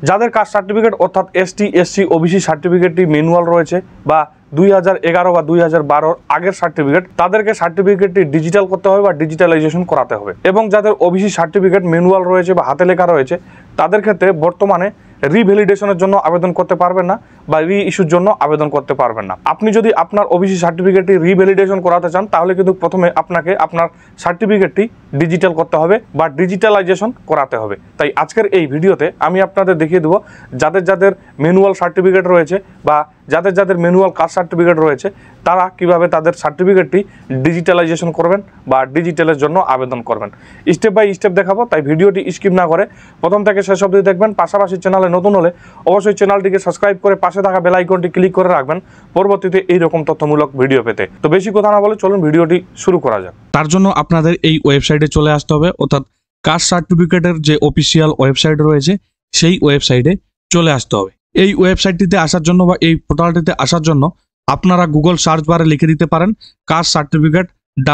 যাদের caste certificate অর্থাৎ ST SC OBC সার্টিফিকেটটি manual রয়েছে বা 2011 বা 2012 আগের সার্টিফিকেট, তাদেরকে সার্টিফিকেটটি ডিজিটাল করতে হবে বা ডিজিটালাইজেশন করাতে হবে। এবং যাদের ওবিসি সার্টিফিকেট ম্যানুয়াল রয়েছে বা হাতে লেখা রয়েছে, তাদের ক্ষেত্রে বর্তমানে রিভ্যালিডেশনের জন্য আবেদন করতে পারবেন না বা রি ইস্যুর জন্য আবেদন করতে পারবেন না। আপনি যদি আপনার ওবিসি সার্টিফিকেটটি রিভ্যালিডেশন করাতে চান, তাহলে কিন্তু প্রথমে আপনাকে আপনার সার্টিফিকেটটি ডিজিটাল করতে হবে বা ডিজিটালাইজেশন করাতে হবে। তাই আজকের এই ভিডিওতে আমি আপনাদের দেখিয়ে দেবো যাদের যাদের ম্যানুয়াল সার্টিফিকেট রয়েছে বা যাদের যাদের ম্যানুয়াল কাস্ট সার্টিফিকেট রয়েছে, তারা কিভাবে তাদের সার্টিফিকেটটি ডিজিটালাইজেশন করবেন বা ডিজিটালের জন্য আবেদন করবেন। স্টেপ বাই স্টেপ দেখাবো, তাই ভিডিওটি স্কিপ না করে প্রথম থেকে শেষ অবধি দেখবেন। পাশাপাশি চ্যানেলে নতুন হলে অবশ্যই চ্যানেলটিকে সাবস্ক্রাইব করে পাশে থাকা বেল আইকনটি ক্লিক করে রাখবেন পরবর্তীতে এইরকম তথ্যমূলক ভিডিও পেতে। তো বেশি কথা না বলে চলুন ভিডিওটি শুরু করা যাক। তার জন্য আপনাদের এই ওয়েবসাইটে চলে আসতে হবে, অর্থাৎ কাস্ট সার্টিফিকেটের যে অফিসিয়াল ওয়েবসাইট রয়েছে সেই ওয়েবসাইটে চলে আসতে হবে। এই ওয়েবসাইটটিতে আসার জন্য বা এই পোর্টালটিতে আসার জন্য আপনারা গুগল সার্চ বারে লিখে দিতে পারেন কাস্ট সার্টিফিকেট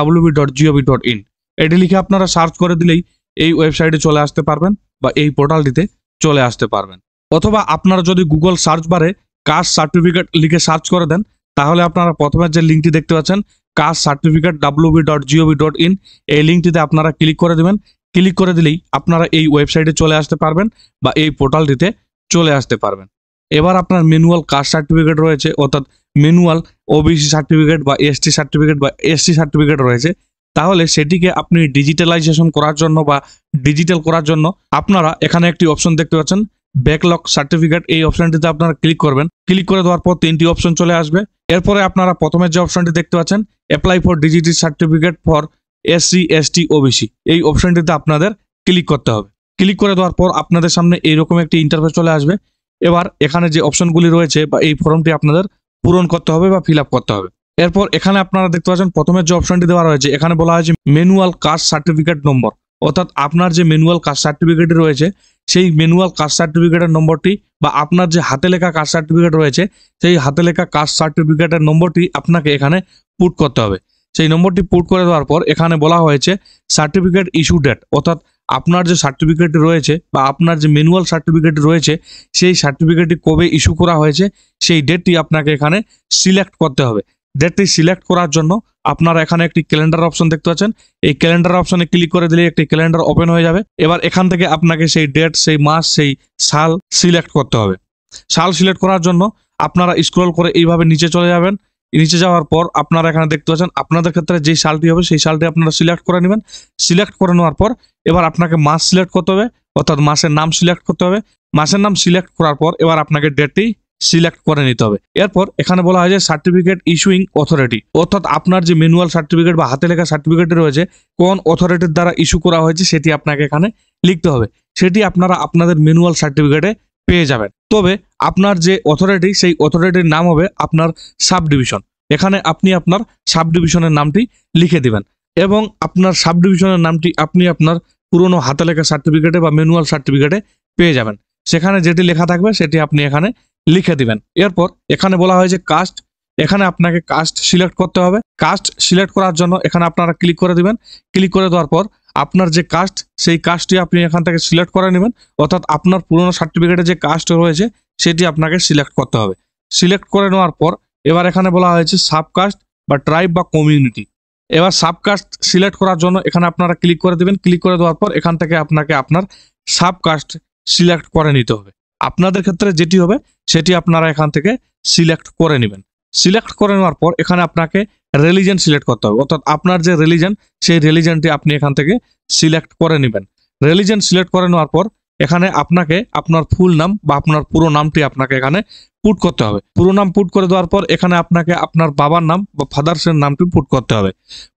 www.gov.in। এটি লিখে আপনারা সার্চ করে দিলেই এই ওয়েবসাইটে চলে আসতে পারবেন বা এই পোর্টালটিতে চলে আসতে পারবেন। অথবা আপনারা যদি গুগল সার্চ বারে কাস্ট সার্টিফিকেট লিখে সার্চ করে দেন, তাহলে আপনারা প্রথমে যে লিঙ্কটি দেখতে পাচ্ছেন কাস্ট সার্টিফিকেট www.gov.in, এই লিঙ্কটিতে আপনারা ক্লিক করে দেবেন। ক্লিক করে দিলেই আপনারা এই ওয়েবসাইটে চলে আসতে পারবেন বা এই পোর্টালটিতে চলে আসতে পারবেন। এবার আপনার ম্যানুয়াল কাস্ট সার্টিফিকেট রয়েছে, অর্থাৎ ম্যানুয়াল ওবিসি সার্টিফিকেট বা এসটি সার্টিফিকেট বা এসসি সার্টিফিকেট রয়েছে, তাহলে সেটিকে আপনি ডিজিটালাইজেশন করার জন্য বা ডিজিটাল করার জন্য আপনারা এখানে একটি অপশন দেখতে পাচ্ছেন ব্যাকলগ সার্টিফিকেট। এই অপশনটিতে আপনারা ক্লিক করবেন। ক্লিক করে দেওয়ার পর তিনটি অপশন চলে আসবে। এরপরে আপনারা প্রথমে যে অপশনটি দেখতে পাচ্ছেন apply for digital certificate for SC ST OBC, এই অপশনটিতে আপনাদের ক্লিক করতে হবে। ক্লিক করে দেওয়ার পর আপনাদের সামনে এইরকম একটি ইন্টারফেস চলে আসবে। এবার এখানে যে অপশনগুলি রয়েছে বা এই ফর্মটি আপনাদের পূরণ করতে হবে বা ফিল আপ করতে হবে। এরপর এখানে আপনারা দেখতে পাচ্ছেন প্রথমে যে অপশনটি দেওয়া রয়েছে, এখানে বলা হয়েছে ম্যানুয়াল কাস্ট সার্টিফিকেট নম্বর, অর্থাৎ আপনার যে ম্যানুয়াল কাস্ট সার্টিফিকেট রয়েছে সেই ম্যানুয়াল কাস্ট সার্টিফিকেটের নম্বরটি বা আপনার যে হাতে লেখা কাস্ট সার্টিফিকেট রয়েছে সেই হাতে লেখা কাস্ট সার্টিফিকেটের নম্বরটি আপনাকে এখানে পুট করতে হবে। সেই নম্বরটি পুট করে দেওয়ার পর এখানে বলা হয়েছে সার্টিফিকেট ইস্যু ডেট, অর্থাৎ আপনার যে সার্টিফিকেটটি রয়েছে বা আপনার যে ম্যানুয়াল সার্টিফিকেটটি রয়েছে সেই সার্টিফিকেটটি কবে ইস্যু করা হয়েছে সেই ডেটটি আপনাকে এখানে সিলেক্ট করতে হবে। ডেটটি সিলেক্ট করার জন্য আপনারা এখানে একটি ক্যালেন্ডার অপশন দেখতে পাচ্ছেন। এই ক্যালেন্ডার অপশনে ক্লিক করে দিলে একটি ক্যালেন্ডার ওপেন হয়ে যাবে। এবার এখান থেকে আপনাকে সেই ডেট, সেই মাস, সেই সাল সিলেক্ট করতে হবে। সাল সিলেক্ট করার জন্য আপনারা স্ক্রল করে এইভাবে নিচে চলে যাবেন। নিচে যাওয়ার পর আপনারা এখানে দেখতে পাচ্ছেন আপনাদের ক্ষেত্রে যেই সালটি হবে সেই সালটি আপনারা সিলেক্ট করে নেবেন। সিলেক্ট করে নেওয়ার পর এবার আপনাকে মাস সিলেক্ট করতে হবে, অর্থাৎ মাসের নাম সিলেক্ট করতে হবে। মাসের নাম সিলেক্ট করার পর এবার আপনাকে ডেটটি সিলেক্ট করে নিতে হবে। এরপর এখানে বলা হয় যে সার্টিফিকেট ইস্যুইং অথরিটি, অর্থাৎ আপনার যে ম্যানুয়াল সার্টিফিকেট বা হাতে লেখা সার্টিফিকেট রয়েছে কোন অথরিটির দ্বারা ইস্যু করা হয়েছে সেটি আপনাকে এখানে লিখতে হবে। সেটি আপনারা আপনাদের ম্যানুয়াল সার্টিফিকেটে পেয়ে যাবেন। তবে আপনার যে অথরিটি সেই অথরিটির নাম হবে আপনার সাব ডিভিশন। এখানে আপনি আপনার সাব ডিভিশনের নামটি লিখে দিবেন এবং আপনার সাব ডিভিশনের নামটি আপনি আপনার পুরনো হাতে লেখা সার্টিফিকেটে বা ম্যানুয়াল সার্টিফিকেটে পেয়ে যাবেন। সেখানে যেটি লেখা থাকবে সেটি আপনি এখানে লিখে দিবেন। এরপর এখানে বলা হয়েছে কাস্ট, এখানে আপনাকে কাস্ট সিলেক্ট করতে হবে। কাস্ট সিলেক্ট করার জন্য এখানে আপনারা ক্লিক করে দিবেন। ক্লিক করে দেওয়ার পর আপনার যে কাস্ট সেই কাস্টটি আপনি এখান থেকে সিলেক্ট করে নেবেন, অর্থাৎ আপনার পুরনো সার্টিফিকেটে যে কাস্ট রয়েছে সেটি আপনাকে সিলেক্ট করতে হবে। সিলেক্ট করে নেওয়ার পর এবার এখানে বলা হয়েছে সাবকাস্ট বা ট্রাইব বা কমিউনিটি। এবার সাবকাস্ট সিলেক্ট করার জন্য এখানে আপনারা ক্লিক করে দেবেন। ক্লিক করে দেওয়ার পর এখান থেকে আপনাকে আপনার সাবকাস্ট সিলেক্ট করে নিতে হবে। আপনাদের ক্ষেত্রে যেটি হবে সেটি আপনারা এখান থেকে সিলেক্ট করে নেবেন। সিলেক্ট করে নেওয়ার পর এখানে আপনাকে রিলিজন সিলেক্ট করতে হবে, অর্থাৎ আপনার যে রিলিজন সেই রিলিজনটি আপনি এখান থেকে সিলেক্ট করে নেবেন। রিলিজন সিলেক্ট করে নেওয়ার পর এখানে আপনাকে আপনার ফুল নাম বা আপনার পুরো নামটি আপনাকে এখানে পুট করতে হবে। পুরো নাম পুট করে দেওয়ার পর এখানে আপনাকে আপনার বাবার নাম বা ফাদার্সের নামটি পুট করতে হবে।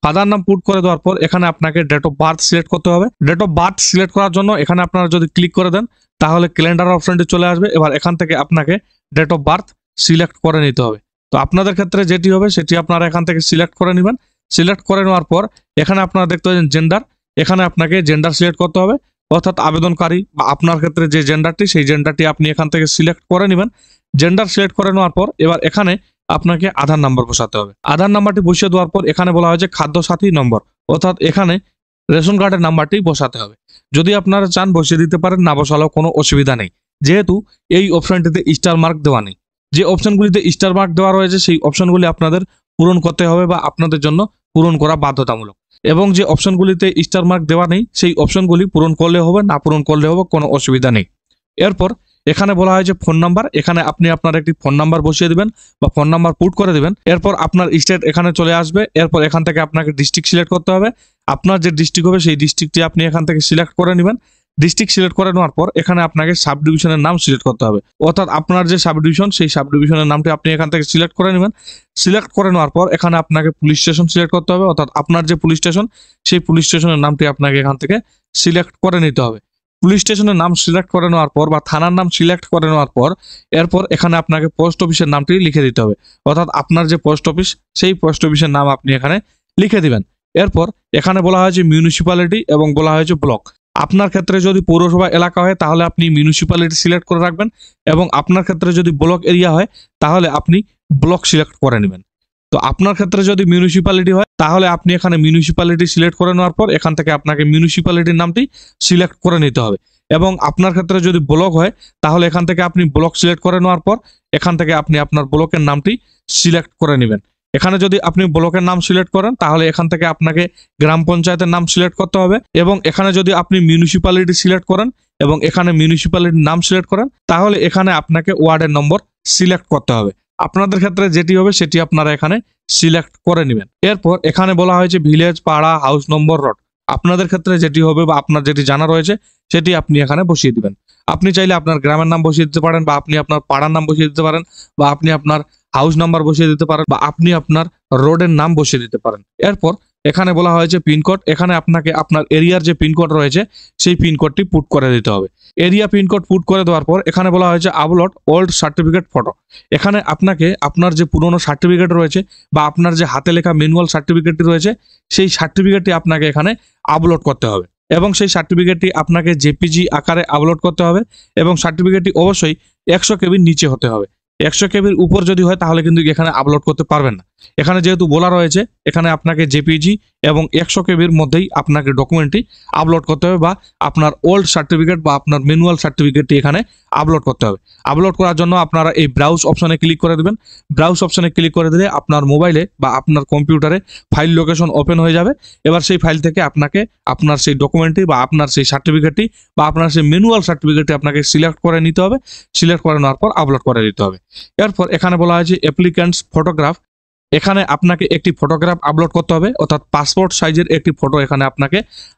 ফাদার নাম পুট করে দেওয়ার পর এখানে আপনাকে ডেট অফ বার্থ সিলেক্ট করতে হবে। ডেট অফ বার্থ সিলেক্ট করার জন্য এখানে আপনারা যদি ক্লিক করে দেন তাহলে ক্যালেন্ডার অপশনটি চলে আসবে। এবার এখান থেকে আপনাকে ডেট অফ বার্থ সিলেক্ট করে নিতে হবে। তো আপনাদের ক্ষেত্রে যেটি হবে সেটি আপনারা এখান থেকে সিলেক্ট করে নেবেন। সিলেক্ট করে নেওয়ার পর এখানে আপনারা দেখতে পাচ্ছেন জেন্ডার, এখানে আপনাকে জেন্ডার সিলেক্ট করতে হবে, অর্থাৎ আবেদনকারী বা আপনার ক্ষেত্রে যে জেন্ডারটি সেই জেন্ডারটি আপনি এখান থেকে সিলেক্ট করে নেবেন। জেন্ডার সিলেক্ট করে নেওয়ার পর এবার এখানে আপনাকে আধার নাম্বার বসাতে হবে। আধার নাম্বারটি বসিয়ে দেওয়ার পর এখানে বলা হয়েছে খাদ্য সাথী নম্বর, অর্থাৎ এখানে রেশন কার্ডের নাম্বারটি বসাতে হবে। যদি আপনারা চান বসিয়ে দিতে পারেন, না বসালেও কোনো অসুবিধা নেই। যেহেতু এই অপশনটিতে স্টার মার্ক দেওয়া নেই। যে অপশনগুলিতে স্টার মার্ক দেওয়া রয়েছে সেই অপশনগুলি আপনাদের পূরণ করতে হবে বা আপনাদের জন্য পূরণ করা বাধ্যতামূলক। এবং যে অপশনগুলিতে স্টার মার্ক দেওয়া নেই সেই অপশনগুলি পূরণ করলে হবে, না পূরণ করলে হবে, কোনো অসুবিধা নেই। এরপর এখানে বলা হয়েছে ফোন নাম্বার, এখানে আপনি আপনার একটি ফোন নাম্বার বসিয়ে দিবেন বা ফোন নাম্বার পুট করে দিবেন। এরপর আপনার স্টেট এখানে চলে আসবে। এরপর এখান থেকে আপনাকে ডিস্ট্রিক্ট সিলেক্ট করতে হবে। আপনার যে ডিস্ট্রিক্ট হবে সেই ডিস্ট্রিক্টটি আপনি এখান থেকে সিলেক্ট করে নেবেন। ডিস্ট্রিক্ট সিলেক্ট করে নেওয়ার পর এখানে আপনাকে সাব ডিভিশনের নাম সিলেক্ট করতে হবে, অর্থাৎ আপনার যে সাব ডিভিশন সেই সাব ডিভিশনের নামটি আপনি এখান থেকে সিলেক্ট করে নেবেন। সিলেক্ট করে নেওয়ার পর এখানে আপনাকে পুলিশ স্টেশন সিলেক্ট করতে হবে, অর্থাৎ আপনার যে পুলিশ স্টেশন সেই পুলিশ স্টেশনের নামটি আপনাকে এখান থেকে সিলেক্ট করে নিতে হবে। পুলিশ স্টেশনের নাম সিলেক্ট করে নেওয়ার পর বা থানার নাম সিলেক্ট করে নেওয়ার পর এরপর এখানে আপনাকে পোস্ট অফিসের নামটি লিখে দিতে হবে, অর্থাৎ আপনার যে পোস্ট অফিস সেই পোস্ট অফিসের নাম আপনি এখানে লিখে দিবেন। এরপর এখানে বলা হয়েছে মিউনিসিপ্যালিটি এবং বলা হয়েছে ব্লক। আপনার ক্ষেত্রে যদি পৌরসভা এলাকা হয় তাহলে আপনি মিউনিসিপ্যালিটি সিলেক্ট করে রাখবেন, এবং আপনার ক্ষেত্রে যদি ব্লক এরিয়া হয় তাহলে আপনি ব্লক সিলেক্ট করে নেবেন। তো আপনার ক্ষেত্রে যদি মিউনিসিপ্যালিটি হয় তাহলে আপনি এখানে মিউনিসিপ্যালিটি সিলেক্ট করে নেওয়ার পর এখান থেকে আপনাকে মিউনিসিপ্যালিটির নামটি সিলেক্ট করে নিতে হবে। এবং আপনার ক্ষেত্রে যদি ব্লক হয় তাহলে এখান থেকে আপনি ব্লক সিলেক্ট করে নেওয়ার পর এখান থেকে আপনি আপনার ব্লকের নামটি সিলেক্ট করে নেবেন। এখানে যদি আপনি ব্লকের নাম সিলেক্ট করেন তাহলে এখান থেকে আপনাকে গ্রাম পঞ্চায়েতের নাম সিলেক্ট করতে হবে, এবং এখানে যদি আপনি মিউনিসিপ্যালিটি সিলেক্ট করেন এবং এখানে মিউনিসিপ্যালিটির নাম সিলেক্ট করেন তাহলে এখানে আপনাকে ওয়ার্ডের নম্বর সিলেক্ট করতে হবে। আপনাদের ক্ষেত্রে যেটি হবে সেটি আপনারা এখানে সিলেক্ট করে নেবেন। এরপর এখানে বলা হয়েছে ভিলেজ, পাড়া, হাউস নম্বর, রোড। আপনাদের ক্ষেত্রে যেটি হবে বা আপনার যেটি জানা রয়েছে সেটি আপনি এখানে বসিয়ে দিবেন। আপনি চাইলে আপনার গ্রামের নাম বসিয়ে দিতে পারেন, বা আপনি আপনার পাড়ার নাম বসিয়ে দিতে পারেন, বা আপনি আপনার হাউস নাম্বার বসিয়ে দিতে পারেন, বা আপনি আপনার রোডের নাম বসিয়ে দিতে পারেন। এরপর এখানে বলা হয়েছে পিনকোড। এখানে আপনাকে আপনার এরিয়ার যে পিনকোড রয়েছে সেই পিনকোডটি পুট করে দিতে হবে। এরিয়া পিনকোড পুট করে দেওয়ার পর এখানে বলা হয়েছে আপলোড ওল্ড সার্টিফিকেট ফটো। এখানে আপনাকে আপনার যে পুরনো সার্টিফিকেট রয়েছে বা আপনার যে হাতে লেখা ম্যানুয়াল সার্টিফিকেটটি রয়েছে সেই সার্টিফিকেটটি আপনাকে এখানে আপলোড করতে হবে, এবং সেই সার্টিফিকেটটি আপনাকে জেপিজি আকারে আপলোড করতে হবে, এবং সার্টিফিকেটটি অবশ্যই 100 কেবির নিচে হতে হবে। 100 কেবির উপর যদি হয় তাহলে কিন্তু এখানে আপলোড করতে পারবেন না। এখানে যেহেতু বলা রয়েছে এখানে আপনাকে জেপিজি এবং 100 কেবির মধ্যেই আপনাকে ডকুমেন্টটি আপলোড করতে হবে, বা আপনার ওল্ড সার্টিফিকেট বা আপনার ম্যানুয়াল সার্টিফিকেটটি এখানে আপলোড করতে হবে। আপলোড করার জন্য আপনারা এই ব্রাউজ অপশনে ক্লিক করে দেবেন। ব্রাউজ অপশনে ক্লিক করে দিলে আপনার মোবাইলে বা আপনার কম্পিউটারে ফাইল লোকেশন ওপেন হয়ে যাবে। এবার সেই ফাইল থেকে আপনাকে আপনার সেই ডকুমেন্টটি বা আপনার সেই সার্টিফিকেটটি বা আপনার সেই ম্যানুয়াল সার্টিফিকেটটি আপনাকে সিলেক্ট করে নিতে হবে। সিলেক্ট করে নেওয়ার পর আপলোড করে দিতে হবে। এরপর এখানে বলা হয়েছে অ্যাপ্লিক্যান্টস ফটোগ্রাফ। এখানে আপনাকে একটি ফটোগ্রাফ আপলোড করতে হবে, অর্থাৎ পাসপোর্ট সাইজের একটি ফটো এখানে আপনাকে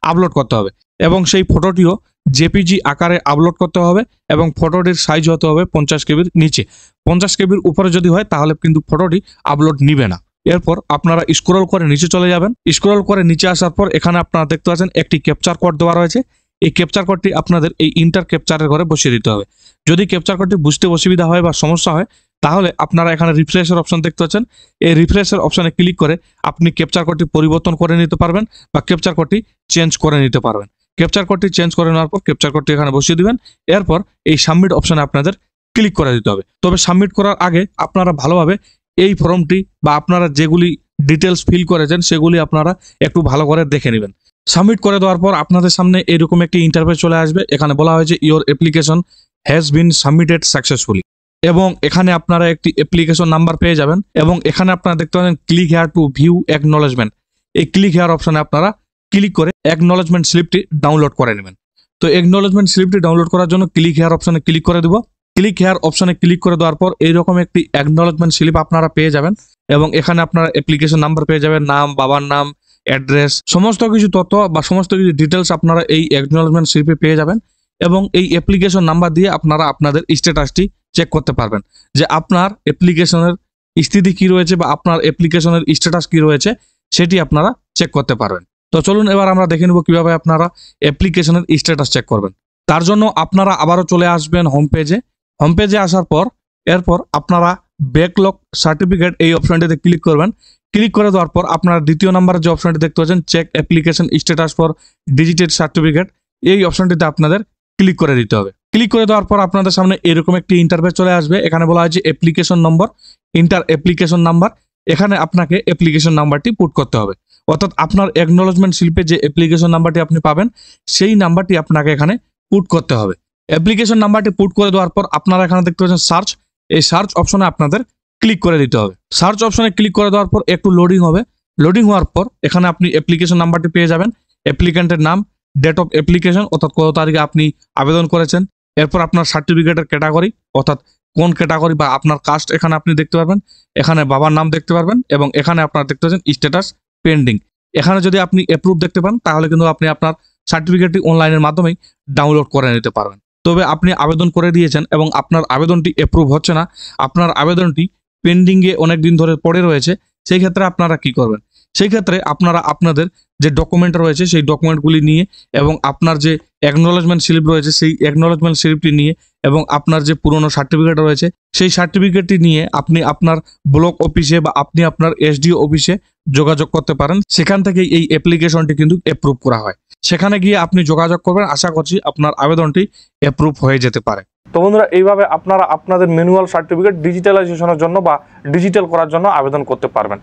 আপলোড করতে হবে, এবং সেই ফটোটিও জেপিজি আকারে আপলোড করতে হবে, এবং ফটোটির সাইজ হতে হবে 50 কেবির নিচে। 50 কেবির উপরে যদি হয় তাহলে কিন্তু ফটোটি আপলোড নিবে না। এরপর আপনারা স্ক্রল করে নিচে চলে যাবেন। স্ক্রল করে নিচে আসার পর এখানে আপনারা দেখতে পাচ্ছেন একটি ক্যাপচার কোড দেওয়া রয়েছে। এই ক্যাপচার কোডটি আপনাদের এই ইন্টার ক্যাপচারের ঘরে বসিয়ে দিতে হবে। যদি ক্যাপচার কোডটি বুঝতে অসুবিধা হয় বা সমস্যা হয় তাহলে আপনারা এখানে রিফ্রেশের অপশন দেখতে পাচ্ছেন। এই রিফ্রেশের অপশনে ক্লিক করে আপনি ক্যাপচার কোডটি পরিবর্তন করে নিতে পারবেন বা ক্যাপচার কোডটি চেঞ্জ করে নিতে পারবেন। ক্যাপচার কোডটি চেঞ্জ করে নেওয়ার পর ক্যাপচার কোডটি এখানে বসিয়ে দিবেন। এরপর এই সাবমিট অপশনে আপনাদের ক্লিক করে দিতে হবে। তবে সাবমিট করার আগে আপনারা ভালোভাবে এই ফর্মটি বা আপনারা যেগুলি ডিটেলস ফিল করেছেন সেগুলি আপনারা একটু ভালো করে দেখে নেবেন। সাবমিট করে দেওয়ার পর আপনাদের সামনে এরকম একটি ইন্টারফেস চলে আসবে। এখানে বলা হয়েছে your application has been submitted successfully, এবং এখানে আপনারা একটি অ্যাপ্লিকেশন নাম্বার পেয়ে যাবেন, এবং এখানে আপনারা দেখতে পাচ্ছেন click here two view acknowledgement. এই ক্লিক হেয়ার অপশনে আপনারা ক্লিক করে অ্যাকনলেজমেন্ট স্লিপটি ডাউনলোড করে নেবেন। তো অ্যাকনলেজমেন্ট স্লিপটি ডাউনলোড করার জন্য ক্লিক হেয়ার অপশনে ক্লিক করে দেব। ক্লিক হেয়ার অপশনে ক্লিক করে দেওয়ার পর এইরকম একটি অ্যাকনলেজমেন্ট স্লিপ আপনারা পেয়ে যাবেন, এবং এখানে আপনারা অ্যাপ্লিকেশন নাম্বার পেয়ে যাবেন, নাম, বাবার নাম, অ্যাড্রেস, সমস্ত কিছু তথ্য বা সমস্ত কিছু ডিটেলস আপনারা এই অ্যাকনলেজমেন্ট স্লিপে পেয়ে যাবেন। এবং এই অ্যাপ্লিকেশন নাম্বার দিয়ে আপনারা আপনাদের স্ট্যাটাসটি চেক করতে পারবেন যে আপনার অ্যাপ্লিকেশনের স্থিতি কি রয়েছে বা আপনার অ্যাপ্লিকেশনের স্ট্যাটাস কি রয়েছে সেটি আপনারা চেক করতে পারবেন। তো চলুন এবার আমরা দেখে নেব কিভাবে আপনারা অ্যাপ্লিকেশনের স্ট্যাটাস চেক করবেন। তার জন্য আপনারা আবারও চলে আসবেন হোম পেজে। হোম পেজে আসার পর এরপর আপনারা ব্যাকলগ সার্টিফিকেট এই অপশনটিতে ক্লিক করবেন। ক্লিক করে দেওয়ার পর আপনারা দ্বিতীয় নম্বরের যে অপশনটি দেখতে পাচ্ছেন check application status for digitised certificate, এই অপশনটিতে আপনাদের ক্লিক করে দিতে হবে। ক্লিক করে দেওয়ার পর আপনাদের সামনে এরকম একটি ইন্টারফেস চলে আসবে। এখানে বলা হয়েছে অ্যাপ্লিকেশন নম্বর, ইন্টার অ্যাপ্লিকেশন নাম্বার। এখানে আপনাকে অ্যাপ্লিকেশন নাম্বারটি পুট করতে হবে, অর্থাৎ আপনার অ্যাকনলেজমেন্ট স্লিপে যে অ্যাপ্লিকেশন নাম্বারটি আপনি পাবেন সেই নাম্বারটি আপনাকে এখানে পুট করতে হবে। অ্যাপ্লিকেশন নাম্বারটি পুট করে দেওয়ার পর আপনারা এখানে দেখতে পাচ্ছেন সার্চ, এই সার্চ অপশনে আপনাদের ক্লিক করে দিতে হবে। সার্চ অপশনে ক্লিক করে দেওয়ার পর একটু লোডিং হবে। লোডিং হওয়ার পর এখানে আপনি অ্যাপ্লিকেশন নাম্বারটি পেয়ে যাবেন, অ্যাপ্লিকেন্টের নাম, ডেট অফ অ্যাপ্লিকেশন অর্থাৎ কত তারিখে আপনি আবেদন করেছেন, এরপর আপনার সার্টিফিকেটের ক্যাটাগরি অর্থাৎ কোন ক্যাটাগরি বা আপনার কাস্ট এখানে আপনি দেখতে পারবেন, এখানে বাবার নাম দেখতে পারবেন এবং এখানে আপনার দেখতে পাচ্ছেন স্ট্যাটাস পেন্ডিং। এখানে যদি আপনি অ্যাপ্রুভ দেখতে পান তাহলে কিন্তু আপনি আপনার সার্টিফিকেটটি অনলাইনের মাধ্যমেই ডাউনলোড করে নিতে পারবেন। তবে আপনি আবেদন করে দিয়েছেন এবং আপনার আবেদনটি অ্যাপ্রুভ হচ্ছে না, আপনার আবেদনটি পেন্ডিংয়ে অনেক দিন ধরে পড়ে রয়েছে, সেই ক্ষেত্রে আপনারা কি করবেন? সেই ক্ষেত্রে আপনারা আপনাদের যে ডকুমেন্ট রয়েছে সেই ডকুমেন্টগুলি নিয়ে এবং আপনার যে অ্যাকনোলেজমেন্ট স্লিপ রয়েছে সেই অ্যাকনোলেজমেন্ট স্লিপটি নিয়ে এবং আপনার যে পুরনো সার্টিফিকেট রয়েছে সেই সার্টিফিকেটটি নিয়ে আপনি আপনার ব্লক অফিসে বা আপনি আপনার এসডিও অফিসে যোগাযোগ করতে পারেন। সেখান থেকে এই অ্যাপ্লিকেশনটি কিন্তু অ্যাপ্রুভ করা হয়। সেখানে গিয়ে আপনি যোগাযোগ করবেন, আশা করছি আপনার আবেদনটি অ্যাপ্রুভ হয়ে যেতে পারে। তো বন্ধুরা, এইভাবে আপনারা আপনাদের ম্যানুয়াল সার্টিফিকেট ডিজিটালাইজেশনের জন্য বা ডিজিটাল করার জন্য আবেদন করতে পারবেন।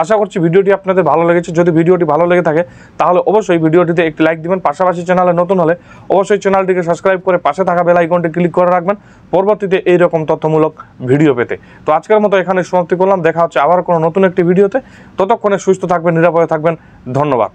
আশা করছি ভিডিওটি আপনাদের ভালো লেগেছে। যদি ভিডিওটি ভালো লেগে থাকে তাহলে অবশ্যই ভিডিওটিতে একটি লাইক দিবেন। পাশাপাশি চ্যানেলে নতুন হলে অবশ্যই চ্যানেলটিকে সাবস্ক্রাইব করে পাশে থাকা বেল আইকনটি ক্লিক করে রাখবেন পরবর্তীতে এইরকম তথ্যমূলক ভিডিও পেতে। তো আজকের মতো এখানে সমাপ্তি করলাম, দেখা হচ্ছে আবার কোনো নতুন একটি ভিডিওতে। ততক্ষণে সুস্থ থাকবেন, নিরাপদে থাকবেন। ধন্যবাদ।